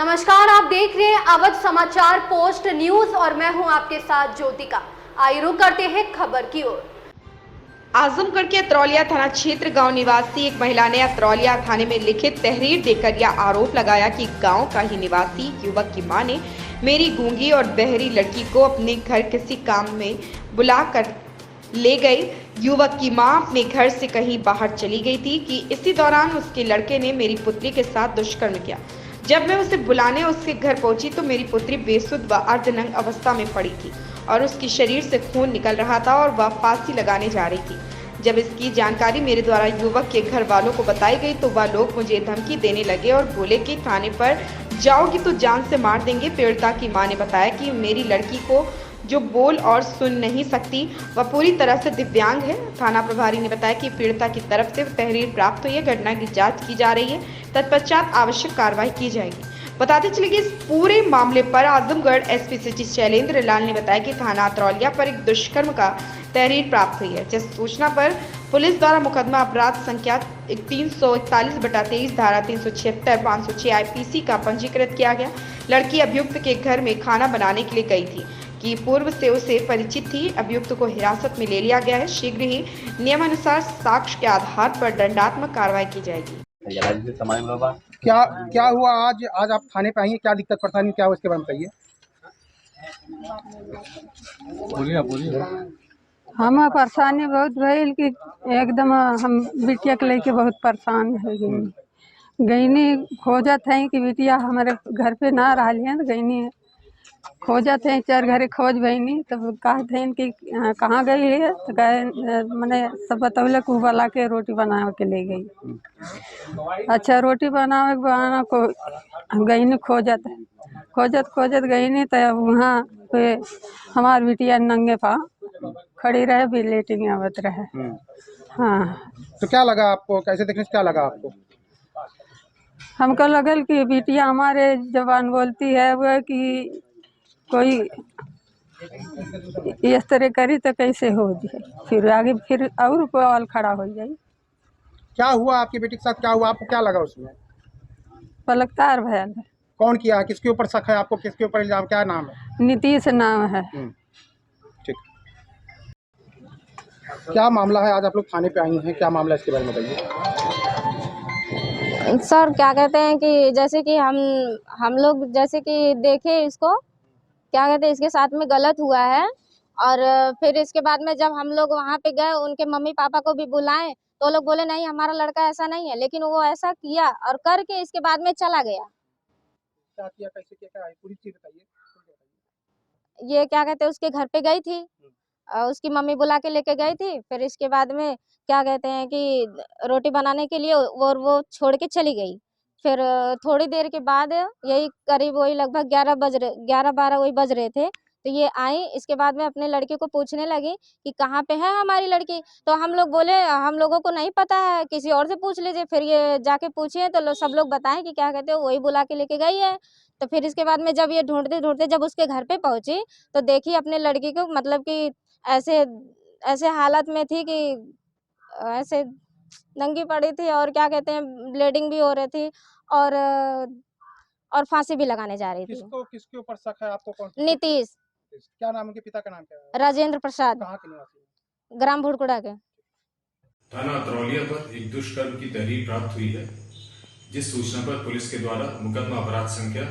नमस्कार, आप देख रहे हैं अवध समाचार पोस्ट न्यूज और मैं हूं आपके साथ ज्योतिका। आइए रुक करते हैं खबर की ओर। आजमगढ़ के अतरौलिया थाना क्षेत्र गांव निवासी एक महिला ने अतरौलिया थाने में लिखित तहरीर देकर यह आरोप लगाया कि गांव का ही निवासी युवक की मां ने मेरी गूंगी और बहरी लड़की को अपने घर किसी काम में बुलाकर ले गई। युवक की मां अपने घर से कहीं बाहर चली गई थी कि इसी दौरान उसके लड़के ने मेरी पुत्री के साथ दुष्कर्म किया। जब मैं उसे बुलाने उसके घर पहुंची तो मेरी पुत्री बेसुध व अर्धनग्न अवस्था में पड़ी थी और उसके शरीर से खून निकल रहा था और वह फांसी लगाने जा रही थी। जब इसकी जानकारी मेरे द्वारा युवक के घर वालों को बताई गई तो वह लोग मुझे धमकी देने लगे और बोले कि थाने पर जाओगी तो जान से मार देंगे। पीड़िता की मां ने बताया कि मेरी लड़की को जो बोल और सुन नहीं सकती वह पूरी तरह से दिव्यांग है। थाना प्रभारी ने बताया कि पीड़िता की तरफ से तहरीर प्राप्त हुई है, घटना की जांच की जा रही है, तत्पश्चात आवश्यक कार्रवाई की जाएगी। बताते चले कि इस पूरे मामले पर आजमगढ़ एसपी सिटी शैलेंद्र लाल ने बताया कि थाना अतरौलिया पर एक दुष्कर्म का तहरीर प्राप्त हुई है, जिस सूचना पर पुलिस द्वारा मुकदमा अपराध संख्या 341/23 धारा 376 506 IPC का पंजीकृत किया गया। लड़की अभियुक्त के घर में खाना बनाने के लिए गई थी कि पूर्व से उसे परिचित थी। अभियुक्त को हिरासत में ले लिया गया है। शीघ्र ही नियमानुसार साक्ष्य के आधार पर दंडात्मक कार्रवाई की जाएगी। क्या हुआ आज आप थाने पे आई हैं? क्या दिक्कत परेशानी क्या हुआ इसके बारे में बताइए। बोलिए। हम परेशानी बहुत भइल कि एकदम हम बिटिया के लेके बहुत परेशान है गईनी खोजत है कि बिटिया हमारे घर पे ना रही है। तो गईनी खोजत है, 4 घरे खोज बहनी तब कहते हैं कि कहाँ गई है। तो गए मैंने सब बतौले को वाला के रोटी बना के ले गई। अच्छा, रोटी बनाना को गईनी खोजत गईनी तो वहाँ पे हमार बिटिया नंगे पा खड़ी रहे, भी लेटिंग आवत रहे। हाँ, तो क्या लगा आपको, कैसे देखने से क्या लगा आपको? हमको लगल कि बिटिया हमारे जबान बोलती है वो कि कोई इस तरह करी तो कैसे हो जाए, फिर आगे फिर और बवाल खड़ा हो जाए। क्या हुआ आपकी बेटी के साथ, क्या हुआ आपको, क्या लगा उसमें? पलकतार भयल है। कौन किया है, किसके ऊपर शक है आपको, किसके ऊपर इल्जाम, क्या नाम है? नीतीश नाम है। ठीक। क्या मामला है, आज आप लोग थाने पे आई हैं, क्या मामला है इसके बारे में बताइए। सर क्या कहते हैं कि जैसे कि हम लोग जैसे कि देखे इसको, क्या कहते हैं इसके साथ में गलत हुआ है। और फिर इसके बाद में जब हम लोग वहाँ पे गए, उनके मम्मी पापा को भी बुलाएं तो लोग बोले नहीं हमारा लड़का ऐसा नहीं है, लेकिन वो ऐसा किया और करके इसके बाद में चला गया। क्या किया, कैसे किया, क्या है पूरी चीज बताइए। ये क्या कहते हैं उसके घर पे गई थी, उसकी मम्मी बुला के लेके गई थी। फिर इसके बाद में क्या कहते हैं कि रोटी बनाने के लिए वो छोड़ के चली गई। फिर थोड़ी देर के बाद यही करीब वही लगभग 11-12 वही बज रहे थे, तो ये आई। इसके बाद में अपने लड़के को पूछने लगी कि कहाँ पे है हमारी लड़की। तो हम लोग बोले हम लोगों को नहीं पता है, किसी और से पूछ लीजिए। फिर ये जाके पूछे तो सब लोग बताएं कि क्या कहते हैं वही बुला के लेके गई है। तो फिर इसके बाद में जब ये ढूंढते ढूंढते जब उसके घर पे पहुंची तो देखी अपने लड़की को, मतलब कि ऐसे हालत में थी कि ऐसे नंगी पड़ी थी और क्या कहते हैं ब्लीडिंग भी हो रही थी और फांसी भी लगाने जा रही थी। किसके ऊपर शक है आपको? कौन? नीतीश। क्या नाम, उनके पिता का नाम क्या है? राजेंद्र प्रसाद। कहाँ के निवासी? ग्राम भुड़कुड़ा के। थाना अतरौलिया पर एक दुष्कर्म की तहरीर प्राप्त हुई है, जिस सूचना पर पुलिस के द्वारा मुकदमा अपराध संख्या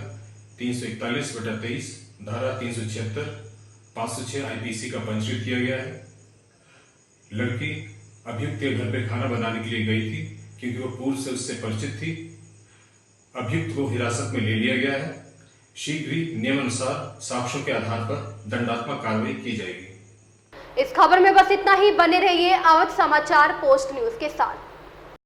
341/23 धारा 376 506 IPC का पंजीकृत किया गया है। लड़की अभियुक्त के घर पे खाना बनाने के लिए गई थी क्योंकि वो पूर्व से उससे परिचित थी। अभियुक्त को हिरासत में ले लिया गया है। शीघ्र ही नियमानुसार साक्ष्यों के आधार पर दंडात्मक कार्रवाई की जाएगी। इस खबर में बस इतना ही। बने रहिए अवध समाचार पोस्ट न्यूज के साथ।